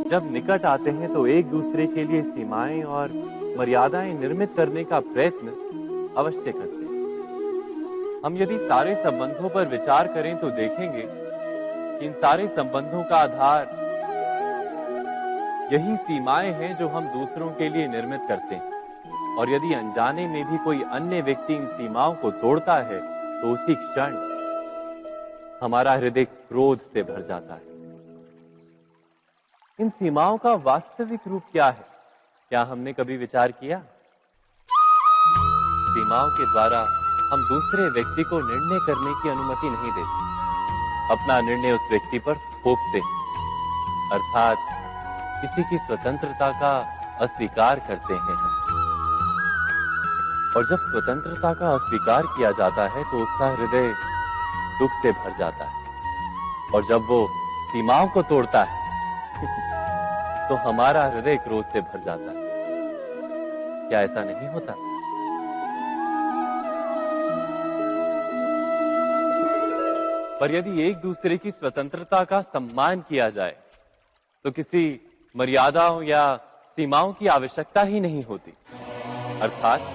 जब निकट आते हैं तो एक दूसरे के लिए सीमाएं और मर्यादाएं निर्मित करने का प्रयत्न अवश्य करते हैं। हम यदि सारे संबंधों पर विचार करें तो देखेंगे कि इन सारे संबंधों का आधार यही सीमाएं हैं जो हम दूसरों के लिए निर्मित करते हैं। और यदि अनजाने में भी कोई अन्य व्यक्ति इन सीमाओं को तोड़ता है तो उसी क्षण हमारा हृदय क्रोध से भर जाता है। इन सीमाओं का वास्तविक रूप क्या है? क्या हमने कभी विचार किया? सीमाओं के द्वारा हम दूसरे व्यक्ति को निर्णय करने की अनुमति नहीं देते, अपना निर्णय उस व्यक्ति पर थोपते हैं, अर्थात किसी की स्वतंत्रता का अस्वीकार करते हैं हम। और जब स्वतंत्रता का अस्वीकार किया जाता है तो उसका हृदय दुख से भर जाता है, और जब वो सीमाओं को तोड़ता है तो हमारा हृदय क्रोध से भर जाता है। क्या ऐसा नहीं होता? पर यदि एक दूसरे की स्वतंत्रता का सम्मान किया जाए तो किसी मर्यादाओं या सीमाओं की आवश्यकता ही नहीं होती। अर्थात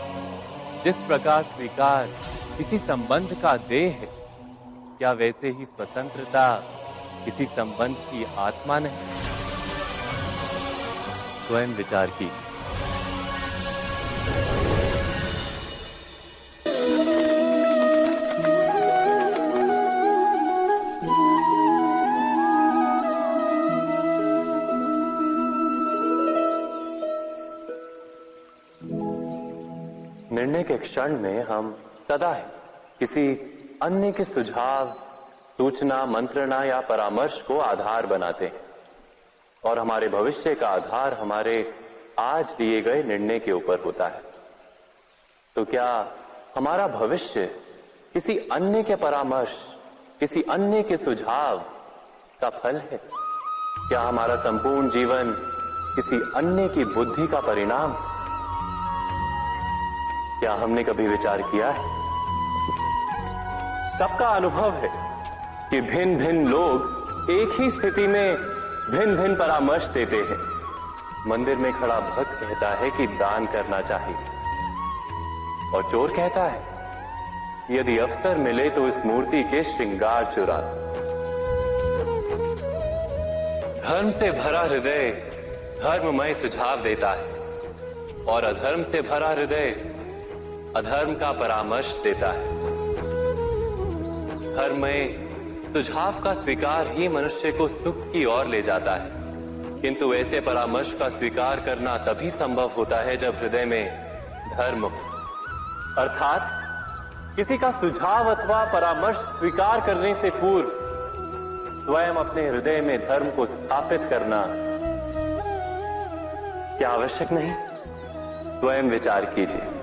जिस प्रकार स्वीकार किसी संबंध का देह है, क्या वैसे ही स्वतंत्रता किसी संबंध की आत्मा नहीं? स्वयं विचार की। निर्णय के क्षण में हम सदा किसी अन्य के सुझाव, सूचना, मंत्रणा या परामर्श को आधार बनाते हैं, और हमारे भविष्य का आधार हमारे आज लिए गए निर्णय के ऊपर होता है। तो क्या हमारा भविष्य किसी अन्य के परामर्श, किसी अन्य के सुझाव का फल है? क्या हमारा संपूर्ण जीवन किसी अन्य की बुद्धि का परिणाम? क्या हमने कभी विचार किया है? सबका अनुभव है कि भिन्न भिन्न लोग एक ही स्थिति में भिन्न भिन्न परामर्श देते हैं। मंदिर में खड़ा भक्त कहता है कि दान करना चाहिए, और चोर कहता है यदि अवसर मिले तो इस मूर्ति के श्रृंगार चुरा। धर्म से भरा हृदय धर्ममय सुझाव देता है, और अधर्म से भरा हृदय अधर्म का परामर्श देता है। धर्ममय सुझाव का स्वीकार ही मनुष्य को सुख की ओर ले जाता है, किंतु ऐसे परामर्श का स्वीकार करना तभी संभव होता है जब हृदय में धर्म हो। अर्थात किसी का सुझाव अथवा परामर्श स्वीकार करने से पूर्व स्वयं अपने हृदय में धर्म को स्थापित करना क्या आवश्यक नहीं? स्वयं विचार कीजिए।